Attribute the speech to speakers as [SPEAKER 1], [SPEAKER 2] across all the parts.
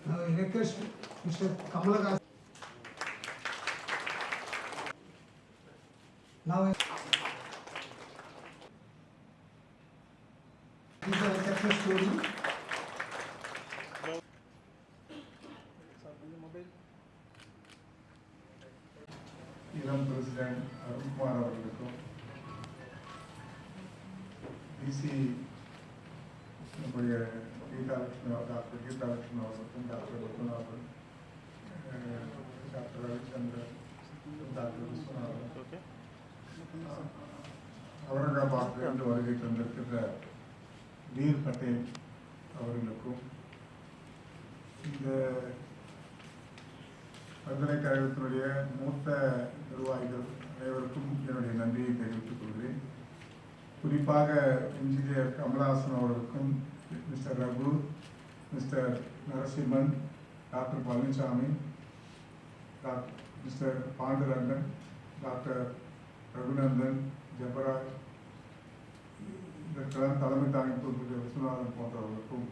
[SPEAKER 1] Now I request Mr. Kamalakasan. Now this is a success story.
[SPEAKER 2] இளம் president Arunkumar அவர்களுக்கும் DC நம்முடைய doctor Geethalakshmi அவர்களுக்கும் doctor Padmanabhan, doctor Ravichandran, doctor Viswanathan, அவுரங்காபாத்திலிருந்து வருகை தந்திருக்கின்ற வீர் பட்டேல் அவர்களுக்கும் இந்த பல்கலைக்கழகத்தினுடைய மூத்த நிர்வாகிகள் அனைவருக்கும் என்னுடைய நன்றியை தெரிவித்துக் கொள்கிறேன். குறிப்பாக இன்ஜினியர் கமலஹாசன் அவர்களுக்கும், mister Raghu, mister Narasimhan, doctor Palaniswami, mister Pandurangan, doctor Raghunandan, Jebaraj, இதற்கெல்லாம் தலைமை தாங்கி விஸ்வநாதன் போன்றவர்களுக்கும்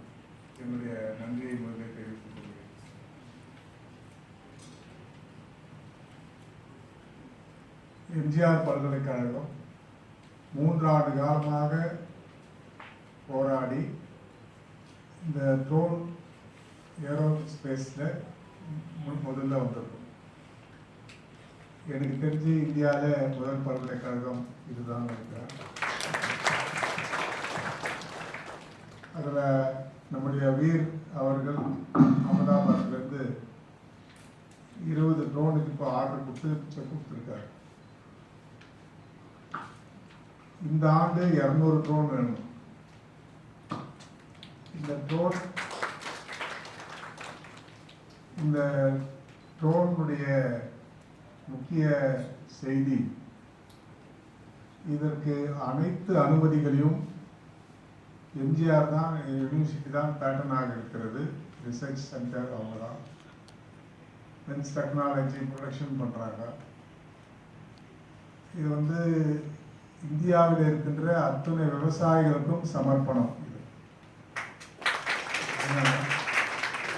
[SPEAKER 2] என்னுடைய நன்றியை முதலில் தெரிவித்துக் கொள்கிறேன். எம்ஜிஆர் பல்கலைக்கழகம் 3 ஆண்டு காலமாக போராடி இந்த ட்ரோன் ஏரோஸ்பேஸில் முதல்ல வந்திருக்கும். எனக்கு தெரிஞ்சு இந்தியாவில் முதல் பல்கலைக்கழகம் இதுதான் இருக்கிறார். அதில் நம்முடைய வீர் அவர்கள் அகமதாபாத்லேருந்து 20 ட்ரோனுக்கு இப்போ ஆர்டர் கொடுத்துருக்காரு. இந்த ஆண்டு 200 ட்ரோன் வேணும். இந்த ட்ரோனுடைய முக்கிய செய்தி, இதற்கு அனைத்து அனுமதிகளையும் எம்ஜிஆர் தான், யூனிவர்சிட்டி தான் பேட்டர்னாக இருக்கிறது. ரிசர்ச் சென்டர் அவங்க தான் லென்ஸ் டெக்னாலஜி ப்ரொடக்ஷன் பண்ணுறாங்க. இது வந்து இந்தியாவில் இருக்கின்ற அத்தனை விவசாயிகளுக்கும் சமர்ப்பணம்.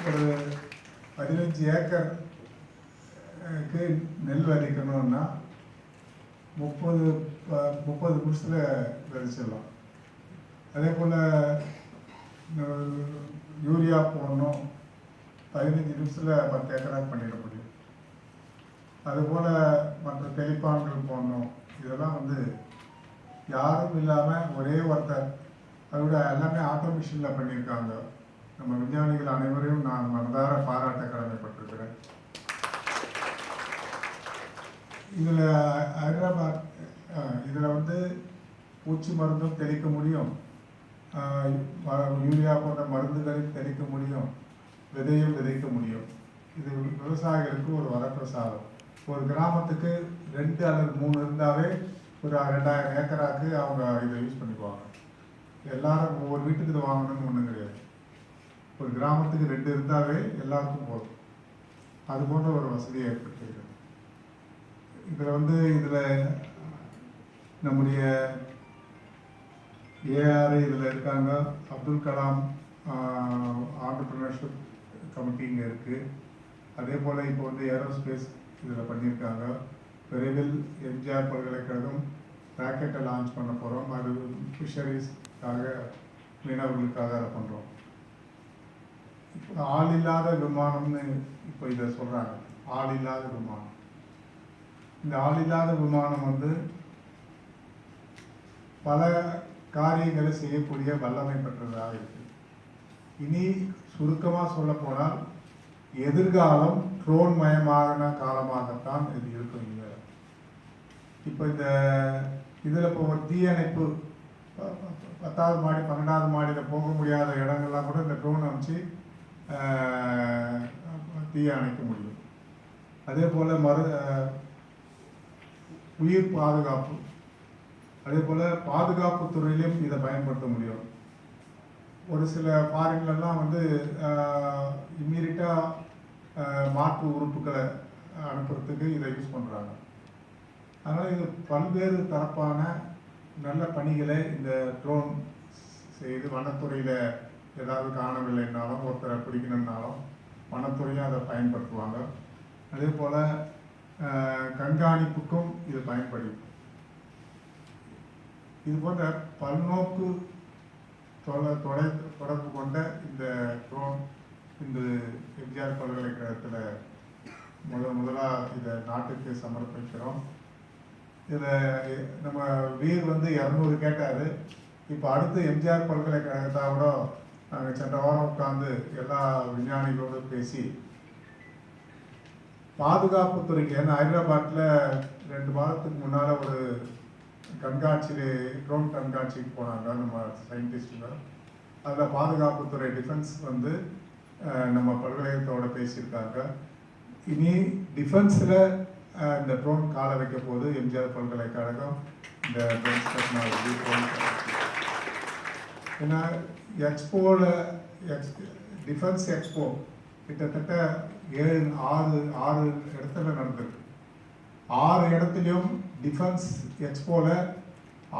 [SPEAKER 2] ஒரு 15 ஏக்கருக்கு நெல் விதைக்கணும்னா 30 நிமிஷத்தில் விதைச்சிடலாம். அதே போல் யூரியா போடணும், 15 நிமிஷத்தில் 10 ஏக்கராக பண்ணிட முடியும். அதுபோல் மற்ற தெளிப்பான்கள் போடணும். இதெல்லாம் வந்து யாரும் இல்லாமல் ஒரே ஒருத்தர், அதோட எல்லாமே ஆட்டோமேஷனில் பண்ணியிருக்காங்க. நம்ம விஞ்ஞானிகள் அனைவரையும் நான் மனதார பாராட்ட கடமைப்பட்டிருக்கிறேன். இதில் ஹைதராபாத் இதில் வந்து பூச்சி மருந்தும் தெளிக்க முடியும், யூரியா போன்ற மருந்துகளையும் தெளிக்க முடியும், விதையும் விதைக்க முடியும். இது விவசாயிகளுக்கு ஒரு வரப்பிரசாதம். ஒரு கிராமத்துக்கு 2 அல்லது 3 இருந்தாவே ஒரு 2000 ஏக்கராக்கு அவங்க இதை யூஸ் பண்ணிக்குவாங்க. எல்லாரும் ஒவ்வொரு வீட்டுக்கு இதை வாங்கணும்னு ஒன்றும் கிடையாது. ஒரு கிராமத்துக்கு 2 இருந்தாவே எல்லாருக்கும் போதும். அது போன்ற ஒரு வசதியை ஏற்படுத்தியிருக்கிறது. இதில் நம்முடைய ஏஆர் இதில் இருக்காங்க, அப்துல் கலாம் ஆண்டர்பிரினர்ஷிப் கமிட்டி இங்கே இருக்குது. அதே போல் இப்போ வந்து ஏரோஸ்பேஸ் இதில் பண்ணியிருக்காங்க. விரைவில் எம்ஜிஆர் பல்கலைக்கழகம் ராக்கெட்டை லான்ச் பண்ண போகிறோம். அது ஃபிஷரிஸ்க்காக, மீனவர்களுக்காக அதை பண்ணுறோம். இப்போ ஆள் இல்லாத விமானம்னு இப்போ இதை சொல்கிறாங்க. ஆள் இல்லாத விமானம். இந்த ஆள் இல்லாத விமானம் வந்து பல காரியங்களை செய்யக்கூடிய வல்லமை பெற்றதாக இருக்குது. இனி சுருக்கமாக சொல்ல போனால் எதிர்காலம் ட்ரோன் மயமான காலமாகத்தான் இது இருக்கும். இப்போ இதில் இப்போ ஒரு தீயணைப்பு 10வது மாடி 12வது மாடியில் போக முடியாத இடங்கள்லாம் கூட இந்த ட்ரோன் அமைச்சு தீயை அணைக்க முடியும். அதே போல் உயிர் பாதுகாப்பு, அதே போல் பாதுகாப்பு துறையிலும் இதை பயன்படுத்த முடியும். ஒரு சில ஃபாரின்லாம் வந்து இம்மீடியட்டாக மாற்று உறுப்புகளை அனுப்புறதுக்கு இதை யூஸ் பண்ணுறாங்க. அதனால் இது பல்வேறு தரப்பான நல்ல பணிகளை இந்த ட்ரோன் செய்து வனத்துறையில் ஏதாவது காணவில்லைன்னாலும் ஒருத்தரை பிடிக்கணும்னாலும் வனத்துறையும் அதை பயன்படுத்துவாங்க. அதே போல் கண்காணிப்புக்கும் இது பயன்படும். இது போன்ற பல்நோக்கு தொடர்பு கொண்ட இந்த ட்ரோன் இந்த எம்ஜிஆர் பல்கலைக்கழகத்தில் முதலாக இதை நாட்டுக்கு சமர்ப்பிக்கிறோம். இதில் நம்ம வீர் வந்து 200 கேட்டார். இப்போ அடுத்து எம்ஜிஆர் பல்கலைக்கழகத்தோட நாங்கள் சென்ற வாரம் உட்காந்து எல்லா விஞ்ஞானிகளோடு பேசி பாதுகாப்புத்துறைக்கு, ஏன்னா ஹைதராபாத்தில் 2 வாரத்துக்கு முன்னால் ஒரு ட்ரோன் கண்காட்சிக்கு போனாங்க நம்ம சயின்டிஸ்டுங்க. அதில் பாதுகாப்புத்துறை டிஃபென்ஸ் வந்து நம்ம பல்கலைக்கழகத்தோடு பேசியிருக்காங்க. இனி டிஃபென்ஸில் இந்த ட்ரோன் கால வைக்க போது எம்ஜிஆர் பல்கலைக்கழகம் இந்த டிஃபென்ஸ் டெக்னாலஜி ஏன்னா எக்ஸ்போவில் டிஃபென்ஸ் எக்ஸ்போ கிட்டத்தட்ட 6 இடத்துல நடந்திருக்கு. 6 இடத்துலையும் டிஃபென்ஸ் எக்ஸ்போவில்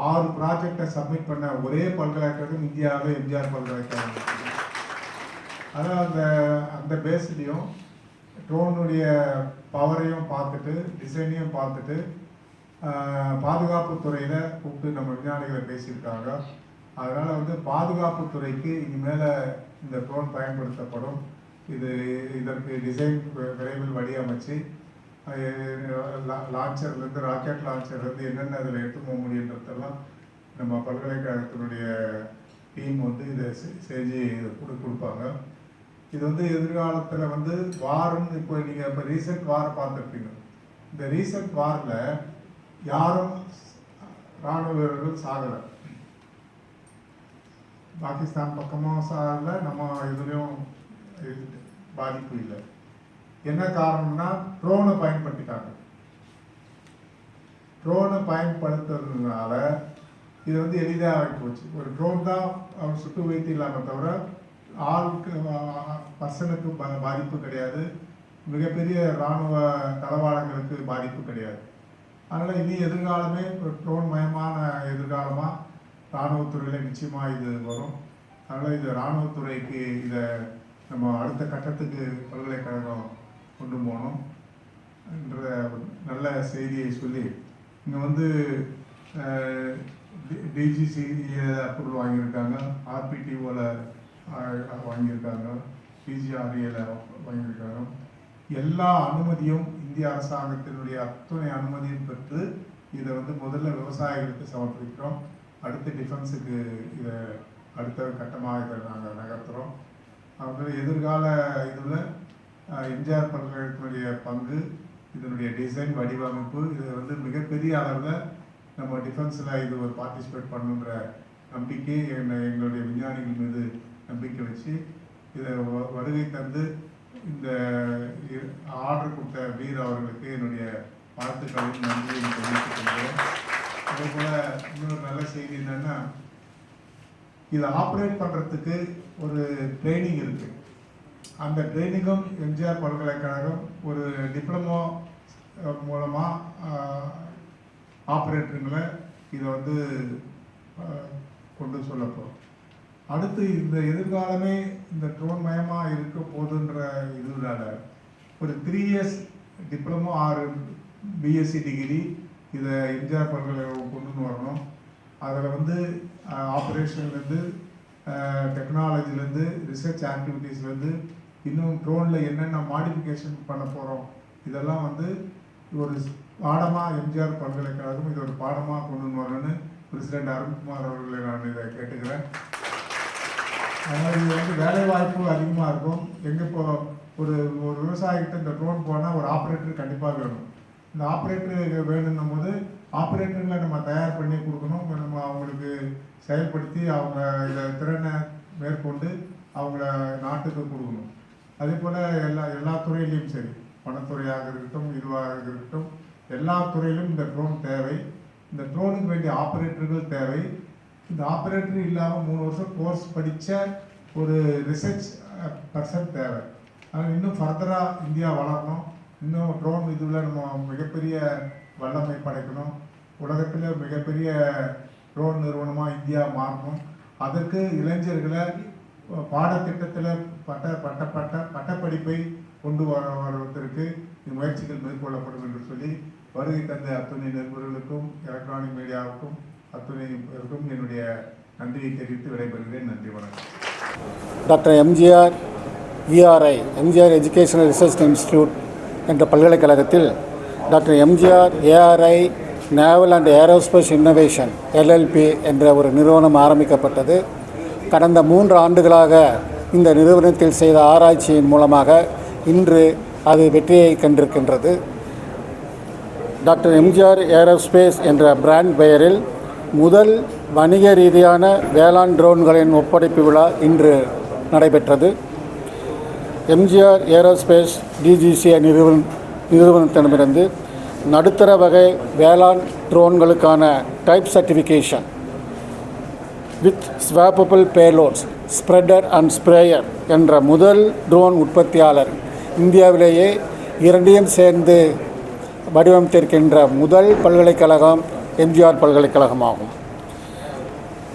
[SPEAKER 2] 6 ப்ராஜெக்டை சப்மிட் பண்ண ஒரே பல்கலைக்கழகம் இந்தியாவில் எம்ஜிஆர் பல்கலைக்கழகம். அதான் அந்த பேஸ்லேயும் ட்ரோனுடைய பவரையும் பார்த்துட்டு டிசைனையும் பார்த்துட்டு பாதுகாப்புத்துறையில் கூப்பிட்டு நம்ம விஞ்ஞானிகளை பேசியிருக்காங்க. அதனால் வந்து பாதுகாப்புத்துறைக்கு இனிமேல் இந்த ட்ரோன் பயன்படுத்தப்படும். இதற்கு டிசைன் விரைவில் வடிவமைச்சு லான்ச்சர்லேருந்து ராக்கெட் லான்ச்சர்லேருந்து என்னென்ன அதில் எடுத்து போக முடியுன்றதெல்லாம் நம்ம பல்கலைக்கழகத்தினுடைய டீம் வந்து இதை செஞ்சு கொடுப்பாங்க. இது வந்து எதிர்காலத்தில் வந்து வாரம் இப்போ நீங்கள் இப்போ ரீசெண்ட் வாரை பார்த்துருப்பீங்க. இந்த ரீசெண்ட் வாரில் யாரும் இராணுவ வீரர்கள் சாகலை. பாகிஸ்தான் பக்கமும் சாகலை, நம்ம இதுலேயும் பாதிப்பு இல்லை. என்ன காரணம்னா ட்ரோனை பயன்படுத்திட்டாங்க. ட்ரோனை பயன்படுத்துறதுனால இது வந்து எளிதாக ஆகி போச்சு. ஒரு ட்ரோன் தான் அவர் சுட்டு வைத்து இல்லாமல் தவிர ஆளுக்கு பர்சனுக்கு பாதிப்பு கிடையாது, மிகப்பெரிய இராணுவ தளவாடங்களுக்கு பாதிப்பு கிடையாது. அதனால் இனி எதிர்காலமே ட்ரோன் மயமான எதிர்காலமாக இராணுவத்துறையில் நிச்சயமாக இது வரும். அதனால் இது இராணுவத்துறைக்கு இதை நம்ம அடுத்த கட்டத்துக்கு பல்கலைக்கழகம் கொண்டு போகணும் என்ற நல்ல செய்தியை சொல்லி இங்கே வந்து டிஜிசிஏ அப்ரூவல் வாங்கியிருக்காங்க, ஆர்பிடிஓவில் வாங்கியிருக்காங்க, பிஜிஆர்ஏல வாங்கியிருக்காங்க. எல்லா அனுமதியும் இந்திய அரசாங்கத்தினுடைய அத்தனை அனுமதியும் பெற்று இதை வந்து முதல்ல விவசாயிகளுக்கு சமர்ப்பிக்கிறோம். அடுத்து டிஃபென்ஸுக்கு இதை அடுத்த கட்டமாக இதை நாங்கள் நகர்த்துகிறோம். அப்புறம் எதிர்கால இதில் எம்ஜிஆர் பல்கலைக்கழகத்தினுடைய பங்கு, இதனுடைய டிசைன் வடிவமைப்பு, இது வந்து மிகப்பெரிய அளவில் நம்ம டிஃபென்ஸில் இது ஒரு பார்ட்டிசிபேட் பண்ணுன்ற நம்பிக்கை எங்களுடைய விஞ்ஞானிகள் மீது நம்பிக்கை வச்சு இதை வருகை தந்து இந்த ஆர்டர் கொடுத்த வீர் அவர்களுக்கு என்னுடைய வாழ்த்துக்களையும் நன்றியையும் தெரிவித்துக் கொள்கிறேன். அதே போல் இன்னொரு நல்ல செய்தி என்னென்னா, இதை ஆப்ரேட் பண்ணுறதுக்கு ஒரு ட்ரைனிங் இருக்குது. அந்த ட்ரைனிங்கும் எம்ஜிஆர் பல்கலைக்கழகம் ஒரு டிப்ளமோ மூலமாக ஆப்ரேட்டருங்களை இதை வந்து கொண்டு சொல்ல போகிறோம். அடுத்து இந்த எதிர்காலமே இந்த ட்ரோன் மயமாக இருக்க போதுன்ற இதனால ஒரு 3 years diploma R BSc degree இதை எம்ஜிஆர் பல்கலைக்கழகம் கொண்டு வரணும். அதில் வந்து ஆப்ரேஷன்லேருந்து டெக்னாலஜிலேருந்து ரிசர்ச் ஆக்டிவிட்டீஸ்லேருந்து இன்னும் ட்ரோனில் என்னென்ன மாடிஃபிகேஷன் பண்ண போகிறோம் இதெல்லாம் வந்து ஒரு பாடமாக எம்ஜிஆர் பல்கலைக்கழகம் இது ஒரு பாடமாக கொண்டு வரணும்னு பிரசிடென்ட் அருண்குமார் அவர்களை நான் இதை கேட்டுக்கிறேன். அதனால் இது வந்து வேலைவாய்ப்பு அதிகமாக இருக்கும். எங்கே இப்போ ஒரு விவசாயிகிட்ட இந்த ட்ரோன் போனால் ஒரு ஆப்ரேட்டர் கண்டிப்பாக வேணும். இந்த ஆப்ரேட்டர் வேணுன்னும் போது ஆப்ரேட்டர்களை நம்ம தயார் பண்ணி கொடுக்கணும். நம்ம அவங்களுக்கு செயல்படுத்தி அவங்க இதை திறனை மேற்கொண்டு அவங்கள நாட்டுக்கு கொடுக்கணும். அதே போல் எல்லா துறையிலையும் சரி, வனத்துறையாக இருக்கட்டும், இதுவாக இருக்கட்டும், எல்லா துறையிலும் இந்த ட்ரோன் தேவை. இந்த ட்ரோனுக்கு வேண்டிய ஆப்ரேட்டர்கள் தேவை. இந்த ஆப்ரேட்டர் இல்லாமல் 3 வருஷம் கோர்ஸ் படித்த ஒரு ரிசர்ச் பர்சன் தேவை. ஆனால் இன்னும் ஃபர்தராக இந்தியா வளரணும். இன்னும் ட்ரோன் இதில் நம்ம மிகப்பெரிய வல்லமை படைக்கணும். உலகத்தில் மிகப்பெரிய ட்ரோன் நிறுவனமாக இந்தியா மாறணும். அதற்கு இளைஞர்களை பாடத்திட்டத்தில் பட்டப்படிப்பை கொண்டு வருவதற்கு முயற்சிகள் மேற்கொள்ளப்படும் என்று சொல்லி வருகை தந்த அத்துணை நிருபர்களுக்கும் எலக்ட்ரானிக் மீடியாவுக்கும் அத்துணை பேருக்கும் என்னுடைய நன்றியை தெரிவித்து விடைபெறுகிறேன். நன்றி, வணக்கம்.
[SPEAKER 3] Doctor MGR ERI MGR educational research institute என்ற பல்கலைக்கழகத்தில் doctor MGR ARI naval and aerospace innovation LLP என்ற ஒரு நிறுவனம் ஆரம்பிக்கப்பட்டது. கடந்த 3 ஆண்டுகளாக இந்த நிறுவனத்தில் செய்த ஆராய்ச்சியின் மூலமாக இன்று அது வெற்றியை கண்டிருக்கின்றது. டாக்டர் எம்ஜிஆர் ஏரோஸ்பேஸ் என்ற பிராண்ட் பெயரில் முதல் வணிக ரீதியான வேளாண் ட்ரோன்களின் ஒப்படைப்பு விழா இன்று நடைபெற்றது. எம்ஜிஆர் ஏரோஸ்பேஸ் DGCA நிறுவனத்திடமிருந்து நடுத்தர வகை வேளாண் ட்ரோன்களுக்கான type certification with swappable payloads spreader and sprayer என்ற முதல் ட்ரோன் உற்பத்தியாளர், இந்தியாவிலேயே இரண்டையும் சேர்ந்து வடிவமைத்திருக்கின்ற முதல் பல்கலைக்கழகம் எம்ஜிஆர் பல்கலைக்கழகமாகும்.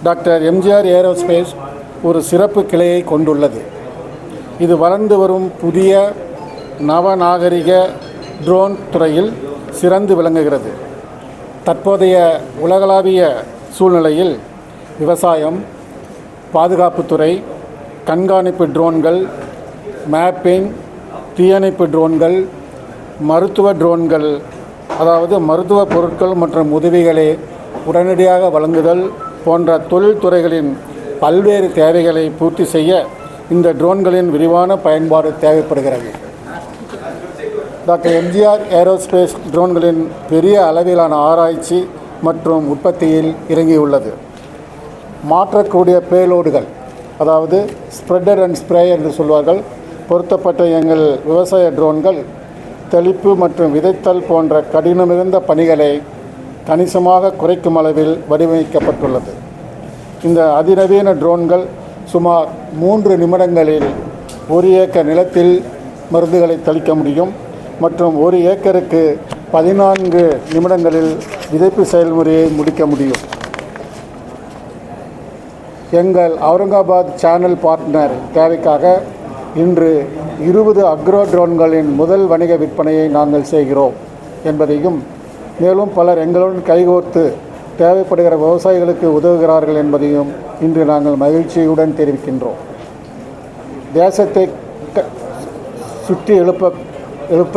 [SPEAKER 3] டாக்டர் எம்ஜிஆர் ஏரோஸ்பேஸ் ஒரு சிறப்பு கிளையை கொண்டுள்ளது. இது வளர்ந்து வரும் புதிய நவநாகரிக ட்ரோன் துறையில் சிறந்து விளங்குகிறது. தற்போதைய உலகளாவிய சூழ்நிலையில் விவசாயம், பாதுகாப்புத்துறை, கண்காணிப்பு ட்ரோன்கள், மேப்பிங், தீயணைப்பு ட்ரோன்கள், மருத்துவ ட்ரோன்கள், அதாவது மருத்துவ பொருட்கள் மற்றும் உதவிகளை உடனடியாக வழங்குதல் போன்ற தொழில்துறைகளின் பல்வேறு தேவைகளை பூர்த்தி செய்ய இந்த ட்ரோன்களின் விரிவான பயன்பாடு தேவைப்படுகிறது. டாக்டர் எம்ஜிஆர் ஏரோஸ்பேஸ் ட்ரோன்களின் பெரிய அளவிலான ஆராய்ச்சி மற்றும் உற்பத்தியில் இறங்கியுள்ளது. மாற்றக்கூடிய பேலோடுகள், அதாவது ஸ்ப்ரெடர் அண்ட் ஸ்ப்ரேயர் என்று சொல்வார்கள், பொருத்தப்பட்ட எங்கள் விவசாய ட்ரோன்கள் தெளிப்பு மற்றும் விதைத்தல் போன்ற கடினம் மிகுந்த பணிகளை கணிசமாக குறைக்கும் அளவில் வடிவமைக்கப்பட்டுள்ளது. இந்த அதிநவீன ட்ரோன்கள் சுமார் 3 நிமிடங்களில் 1 ஏக்கர் நிலத்தில் மருந்துகளை தெளிக்க முடியும் மற்றும் 1 ஏக்கருக்கு 14 நிமிடங்களில் விதைப்பு செயல்முறையை முடிக்க முடியும். எங்கள் அவுரங்காபாத் சேனல் பார்ட்னர் தேவைக்காக இன்று 20 அக்ரோ ட்ரோன்களின் முதல் வணிக விற்பனையை நாங்கள் செய்கிறோம் என்பதையும், மேலும் பலர் எங்களுடன் கைகோர்த்து தேவைப்படுகிற விவசாயிகளுக்கு உதவுகிறார்கள் என்பதையும் இன்று நாங்கள் மகிழ்ச்சியுடன் தெரிவிக்கின்றோம். தேசத்தை சுற்றி எழுப்ப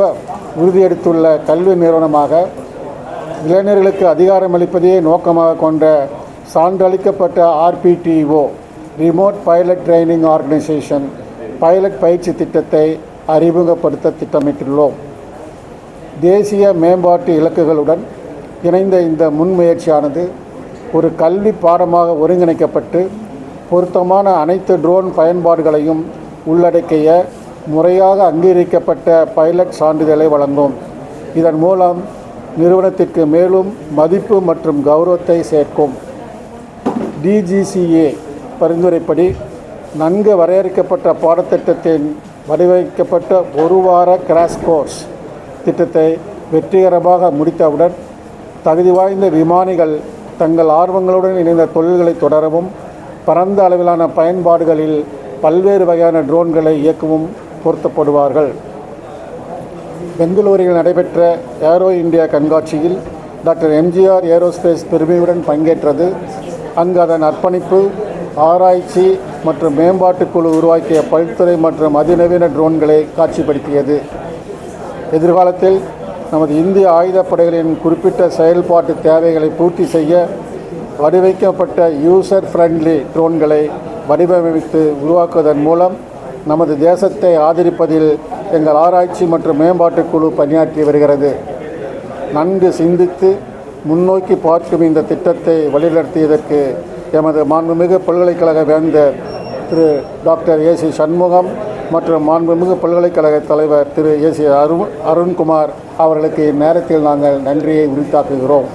[SPEAKER 3] உறுதியெடுத்துள்ள கல்வி நிறுவனமாக இளைஞர்களுக்கு அதிகாரமளிப்பதையே நோக்கமாக கொண்ட சான்றளிக்கப்பட்ட RPTO remote pilot training organisation pilot பயிற்சி திட்டத்தை அறிமுகப்படுத்த திட்டமிட்டுள்ளோம். தேசிய மேம்பாட்டு இலக்குகளுடன் இணைந்த இந்த முன்முயற்சியானது ஒரு கல்வி பாடமாக ஒருங்கிணைக்கப்பட்டு பொருத்தமான அனைத்து ட்ரோன் பயன்பாடுகளையும் உள்ளடக்கிய முறையாக அங்கீகரிக்கப்பட்ட பைலட் சான்றிதழை வழங்கும். இதன் மூலம் நிறுவனத்திற்கு மேலும் மதிப்பு மற்றும் கௌரவத்தை சேர்க்கும். DGCA பரிந்துரைப்படி நன்கு வரையறுக்கப்பட்ட பாடத்திட்டத்தின் வடிவமைக்கப்பட்ட 1 வார கிராஷ் கோர்ஸ் திட்டத்தை வெற்றிகரமாக முடித்தவுடன் தகுதி வாய்ந்த விமானிகள் தங்கள் ஆர்வங்களுடன் இணைந்த தொழில்களை தொடரவும் பரந்த அளவிலான பயன்பாடுகளில் பல்வேறு வகையான ட்ரோன்களை இயக்கவும் பொருத்தப்படுவார்கள். பெங்களூரில் நடைபெற்ற ஏரோ இந்தியா கண்காட்சியில் டாக்டர் எம்ஜிஆர் ஏரோஸ்பேஸ் பெருமையுடன் பங்கேற்றது. அங்கு அதன் அர்ப்பணிப்பு, ஆராய்ச்சி மற்றும் மேம்பாட்டுக் குழு உருவாக்கிய பல்துறை மற்றும் அதிநவீன ட்ரோன்களை காட்சிப்படுத்தியது. எதிர்காலத்தில் நமது இந்திய ஆயுதப்படைகளின் குறிப்பிட்ட செயல்பாட்டு தேவைகளை பூர்த்தி செய்ய வடிவமைக்கப்பட்ட யூசர் ஃப்ரெண்ட்லி ட்ரோன்களை வடிவமைத்து உருவாக்குவதன் மூலம் நமது தேசத்தை ஆதரிப்பதில் எங்கள் ஆராய்ச்சி மற்றும் மேம்பாட்டுக் குழு பணியாற்றி வருகிறது. நன்கு சிந்தித்து முன்னோக்கி பார்க்கும் இந்த திட்டத்தை வழிநடத்தியதற்கு எமது மாண்புமிகு பல்கலைக்கழக வேந்தர் திரு டாக்டர் AC சண்முகம் மற்றும் மாண்புமிகு பல்கலைக்கழக தலைவர் திரு AC அருண்குமார் அவர்களுக்கு இந்நேரத்தில் நாங்கள் நன்றியை உரித்தாக்குகிறோம்.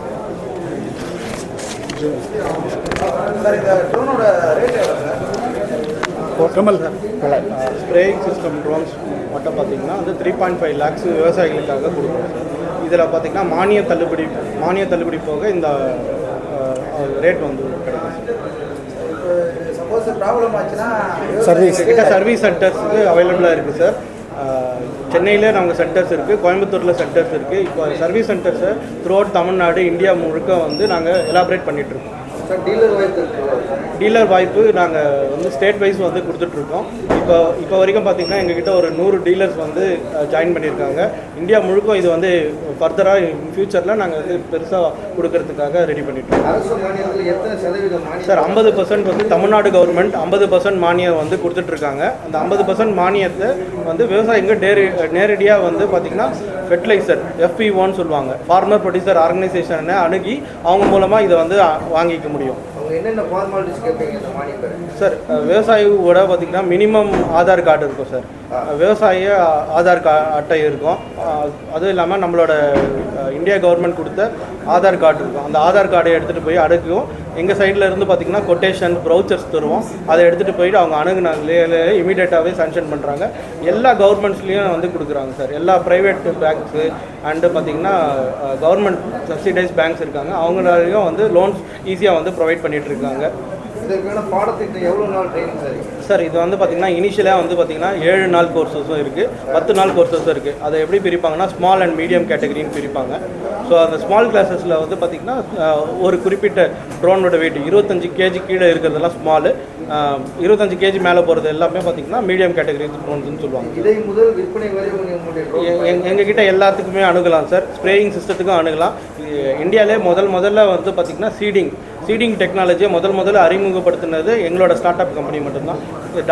[SPEAKER 4] ஸ்ப்ரேயிங் சிஸ்டம் ட்ரோன்ஸ் மட்டும் பார்த்திங்கன்னா வந்து 3.5 lakhs விவசாயிகளுக்காக கொடுக்குறோம். இதில் பார்த்திங்கன்னா மானிய தள்ளுபடி போக இந்த ரேட் வந்து கிடைக்கும்.
[SPEAKER 5] சப்போஸ் ப்ராப்ளம் ஆச்சுன்னா
[SPEAKER 4] கிட்ட சர்வீஸ் சென்டர்ஸுக்கு அவைலபிளாக இருக்குது சார். சென்னையில் நமக்கு சென்டர்ஸ் இருக்குது, கோயம்புத்தூரில் சென்டர்ஸ் இருக்குது. இப்போ சர்வீஸ் சென்டர்ஸை த்ரூ அவுட் தமிழ்நாடு, இந்தியா முழுக்க வந்து நாங்கள் எலாபரேட் பண்ணிகிட்ருக்கோம்.
[SPEAKER 5] சார்
[SPEAKER 4] டீலர் வாய்ப்பு நாங்கள் வந்து ஸ்டேட் வைஸ் வந்து கொடுத்துட்ருக்கோம். இப்போ வரைக்கும் பார்த்திங்கன்னா எங்ககிட்ட ஒரு 100 டீலர்ஸ் வந்து ஜாயின் பண்ணியிருக்காங்க. இந்தியா முழுக்க இது வந்து ஃபர்தராக ஃப்யூச்சரில் நாங்கள் வந்து பெருசாக கொடுக்கறதுக்காக ரெடி பண்ணிட்டுருக்கோம்.
[SPEAKER 5] அரசு மானியத்தில் எத்தனை சதவீதம்
[SPEAKER 4] சார் 50% வந்து தமிழ்நாடு கவர்மெண்ட் 50% மானியம் வந்து கொடுத்துட்ருக்காங்க. அந்த 50% மானியத்தை வந்து விவசாயிங்க நேரடியாக வந்து பார்த்திங்கன்னா ஃபெர்டிலைசர் FPOன்னு சொல்லுவாங்க, ஃபார்மர் ப்ரொடியூசர் ஆர்கனைசேஷனை அணுகி அவங்க மூலமாக இதை வந்து வாங்கிக்க முடியும்.
[SPEAKER 5] அவங்க என்னென்ன ஃபார்மாலிட்டிஸ் கேட்பீங்க இந்த மானியம்?
[SPEAKER 4] சார் விவசாயியோட பார்த்திங்கன்னா மினிமம் ஆதார் கார்டு இருக்கும் சார். விவசாய ஆதார் அட்டை இருக்கும். அதுவும் இல்லாமல் நம்மளோட இந்தியா கவர்மெண்ட் கொடுத்த ஆதார் கார்டு இருக்கும். அந்த ஆதார் கார்டை எடுத்துகிட்டு போய் அணுகும். எங்கள் சைடில் இருந்து பார்த்திங்கன்னா கொட்டேஷன் ப்ரௌச்சர்ஸ் தருவோம். அதை எடுத்துகிட்டு போயிட்டு அவங்க அணுகுனாலே இமீடியட்டாகவே சாங்ஷன் பண்ணுறாங்க. எல்லா கவர்மெண்ட்ஸ்லேயும் வந்து கொடுக்குறாங்க சார். எல்லா ப்ரைவேட் பேங்க்ஸு அண்டு பார்த்திங்கன்னா கவர்மெண்ட் சப்சிடைஸ் பேங்க்ஸ் இருக்காங்க. அவங்களாலையும் வந்து லோன்ஸ் ஈஸியாக வந்து ப்ரொவைட் பண்ணிகிட்ருக்காங்க.
[SPEAKER 5] இதற்கான பாடத்திட்டம் எவ்வளோ நாள் ட்ரைனிங் சார்?
[SPEAKER 4] சார் இது வந்து பார்த்திங்கன்னா இனிஷியலாக வந்து பார்த்திங்கன்னா 7 நாள் கோர்சஸும் இருக்குது, 10 நாள் கோர்சஸும் இருக்குது. அதை எப்படி பிரிப்பாங்கன்னா ஸ்மால் அண்ட் மீடியம் கேட்டகரின்னு பிரிப்பாங்க. ஸோ அந்த ஸ்மால் கிளாஸஸில் வந்து பார்த்திங்கன்னா ஒரு குறிப்பிட்ட ட்ரோனோட வெயிட் 25 kg கீழே இருக்கிறதெல்லாம் ஸ்மாலு, 25 kg மேலே போகிறது எல்லாமே பார்த்திங்கன்னா மீடியம் கேட்டகரி ட்ரோன்ஸ்னு சொல்லுவாங்க.
[SPEAKER 5] இதை முதல் விற்பனை வரை
[SPEAKER 4] எங்ககிட்ட எல்லாத்துக்குமே அணுகலாம் சார். ஸ்ப்ரேயிங் சிஸ்டத்துக்கும் அணுகலாம். இந்தியாவிலே முதல்ல வந்து பார்த்திங்கன்னா சீடிங் டெக்னாலஜியை முதல்ல அறிமுகப்படுத்தினது எங்களோட ஸ்டார்ட் அப் கம்பெனி மட்டும்தான்,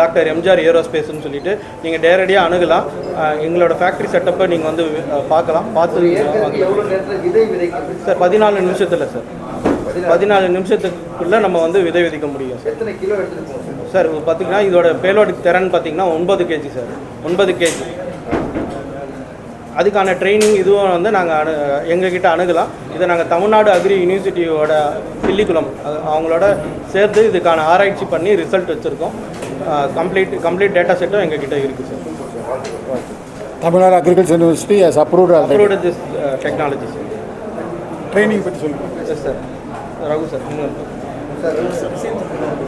[SPEAKER 4] டாக்டர் எம்ஜிஆர் ஏரோஸ்பேஸ்ன்னு சொல்லிட்டு. நீங்கள் நேரடியாக அணுகலாம். எங்களோட ஃபேக்ட்ரி செட்டப்பை நீங்கள் வந்து பார்க்கலாம். பார்த்து சார் 14 நிமிஷத்தில் சார் 14 நிமிஷத்துக்குள்ளே நம்ம வந்து விதை விதிக்க முடியும் சார்.
[SPEAKER 5] எத்தனை கிலோ எடுத்துகிட்டு
[SPEAKER 4] சார் பார்த்திங்கன்னா இதோட பேலோடு திறன் பார்த்திங்கன்னா 9 kg சார், 9 kg. அதுக்கான ட்ரைனிங் இதுவும் வந்து நாங்கள் எங்ககிட்ட அணுகலாம். இதை நாங்கள் தமிழ்நாடு அக்ரி யூனிவர்சிட்டியோட தில்லிக்குளம் அவங்களோட சேர்த்து இதுக்கான ஆராய்ச்சி பண்ணி ரிசல்ட் வச்சுருக்கோம். கம்ப்ளீட் டேட்டா செட்டும் எங்ககிட்ட இருக்குது sir.
[SPEAKER 3] Tamil Nadu agriculture university has approved
[SPEAKER 4] this technology sir.
[SPEAKER 3] Training பற்றி சொல்லுங்கள்.
[SPEAKER 4] Yes sir. ரகு சார்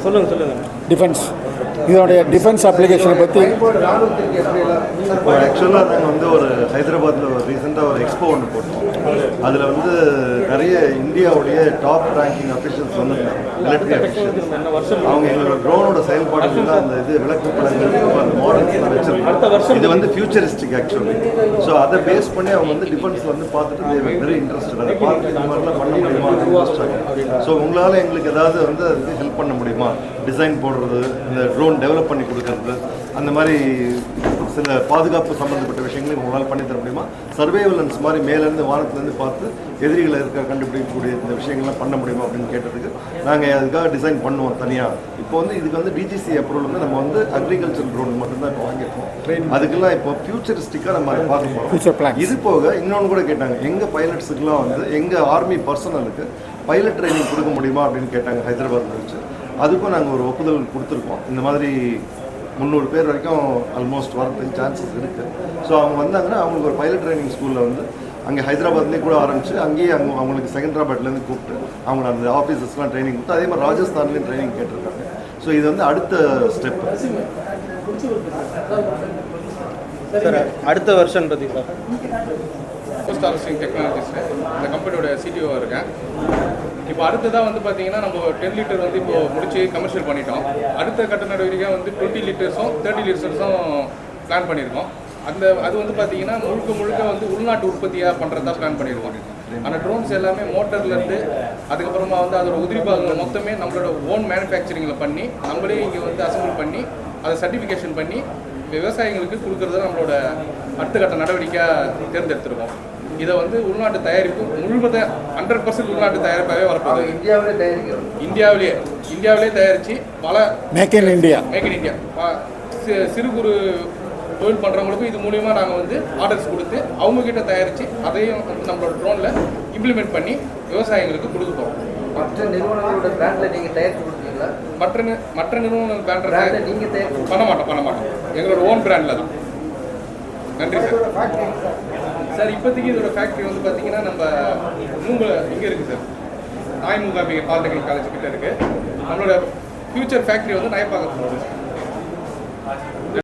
[SPEAKER 4] சொல்லுங்கள்.
[SPEAKER 3] டிஃபென்ஸ், இதோடைய டிஃபென்ஸ் அப்ளிகேஷனை பற்றி
[SPEAKER 6] ஆக்சுவலாக நாங்கள் வந்து ஒரு ஹைதராபாத்தில் ரீசெண்டாக ஒரு எக்ஸ்போ ஒன்று போட்டோம். அதில் வந்து நிறைய இந்தியாவுடைய டாப் ரேங்கிங் அஃபிஷியல்ஸ் வந்து மிலிட்ரி அஃபிஷியல்ஸ் அவங்க எங்களோட ட்ரோனோட செயல்பாடுகள் அந்த இது விளக்கப்படங்கள் அந்த மாடல்ஸ்லாம் வச்சிருக்கோம். இது வந்து ஃபியூச்சரிஸ்டிக் ஆக்சுவலி. ஸோ அதை பேஸ் பண்ணி அவங்க வந்து டிஃபென்ஸில் வந்து பார்த்துட்டு வெரி இன்ட்ரெஸ்டட். அதை பார்த்து இந்த மாதிரிலாம் பண்ண முடியுமா அப்படின்னு. ஸோ உங்களால் எங்களுக்கு ஏதாவது வந்து அதுக்கு ஹெல்ப் பண்ண முடியுமா, டிசைன் போடுறது, இந்த ட்ரோன் டெவலப் பண்ணி கொடுக்கறது, அந்த மாதிரி சில பாதுகாப்பு சம்மந்தப்பட்ட விஷயங்களையும் உங்களால் பண்ணி தர முடியுமா, சர்வேலன்ஸ் மாதிரி மேலேருந்து வானத்துலேருந்து பார்த்து எதிரிகளை கண்டுபிடிக்கக்கூடிய இந்த விஷயங்கள்லாம் பண்ண முடியுமா அப்படின்னு கேட்டதுக்கு நாங்கள் அதுக்காக டிசைன் பண்ணுவோம் தனியாக. இப்போ வந்து இதுக்கு வந்து டிஜிசி அப்ரூவல் வந்து நம்ம வந்து அக்ரிகல்ச்சர் ட்ரோன் மட்டும்தான் இப்போ வாங்கியிருக்கோம். அதுக்கெல்லாம் இப்போ ஃபியூச்சரிஸ்டிக்காக நம்ம பார்க்க போகிறோம். இது போக இன்னொன்று கூட கேட்டாங்க, எங்கள் பைலட்ஸுக்கெலாம் வந்து எங்கள் ஆர்மி பர்சனலுக்கு பைலட் ட்ரைனிங் கொடுக்க முடியுமா அப்படின்னு கேட்டாங்க ஹைதராபாத்தில் வச்சு. அதுக்கும் நாங்கள் ஒரு ஒப்புதல் கொடுத்துருக்கோம். இந்த மாதிரி 300 பேர் வரைக்கும் ஆல்மோஸ்ட் வரதுக்கு சான்சஸ் இருக்குது. ஸோ அவங்க வந்தாங்கன்னா அவங்களுக்கு ஒரு பைலட் ட்ரைனிங் ஸ்கூலில் வந்து அங்கே ஹைதராபாத்லேயே கூட ஆரம்பித்து அங்கேயே அவங்களுக்கு செகந்திராபாத்லேருந்து கூப்பிட்டு அவங்க அந்த ஆஃபீஸர்ஸ்லாம் ட்ரைனிங் கொடுத்து அதே மாதிரி ராஜஸ்தான்லேயும் ட்ரைனிங் கேட்டிருக்காங்க. ஸோ இது வந்து அடுத்த ஸ்டெப்
[SPEAKER 4] சார். அடுத்த வருஷன் பற்றி சார்
[SPEAKER 7] போஸ்ட் ஹார்வெஸ்டிங் டெக்னாலஜிஸ் இந்த கம்பெனியோட சிடிஓ இருக்கேன். இப்போ அடுத்ததாக வந்து பார்த்தீங்கன்னா நம்ம 10 லிட்டர் வந்து இப்போ முடிச்சு கமர்ஷியல் பண்ணிட்டோம். அடுத்த கட்ட நடவடிக்கை வந்து 20 லிட்டர்ஸும் 30 லிட்டர்ஸும் பிளான் பண்ணியிருக்கோம். அது வந்து பார்த்தீங்கன்னா முழுக்க வந்து உள்நாட்டு உற்பத்தியாக பண்ணுறதா பிளான் பண்ணியிருக்கோம். அந்த ட்ரோன்ஸ் எல்லாமே மோட்டர்லேருந்து அதுக்கப்புறமா வந்து அதோட உதிரி பாகங்கள் மொத்தமே நம்மளோட ஓன் மேனுஃபேக்சரிங்கில் பண்ணி நம்மளே இங்கே வந்து அசம்பிள் பண்ணி அதை சர்டிஃபிகேஷன் பண்ணி விவசாயிகளுக்கு கொடுக்குறது நம்மளோட அடுத்த கட்ட நடவடிக்கையாக தேர்ந்தெடுத்துருக்கோம். இதை வந்து உள்நாட்டு தயாரிப்பு 100% உள்நாட்டு தயாரிப்பாகவே வரப்போகுது. இந்தியாவிலே தயாரித்து பல மேக் இன் இந்தியா சிறு குறு தொழில் பண்ணுறவங்களுக்கும் இது மூலிமா நாங்கள் வந்து ஆர்டர்ஸ் கொடுத்து அவங்கக்கிட்ட தயாரித்து அதையும் வந்து நம்மளோட ட்ரோனில் இம்ப்ளிமெண்ட் பண்ணி விவசாயிகளுக்கு கொடுக்க போகிறோம்.
[SPEAKER 5] மற்ற நிறுவனங்களோட பிராண்டில் நீங்கள் தயாரித்து கொடுத்தீங்களா?
[SPEAKER 7] மற்ற நிறுவனங்கள் பிராண்டை நீங்கள் பண்ண மாட்டோம். எங்களோட ஓன் பிராண்டில் தான். நன்றி சார். சார் இப்போதைக்கு இதோட ஃபேக்ட்ரி வந்து பார்த்தீங்கன்னா நம்ம இங்கே இருக்குது சார். தாய்மூகாம்பிகை பாலிடெக்னிக் காலேஜ் கிட்ட இருக்குது. நம்மளோட ஃபியூச்சர் ஃபேக்ட்ரி வந்து நயப்பாக்கத்தில் வருது.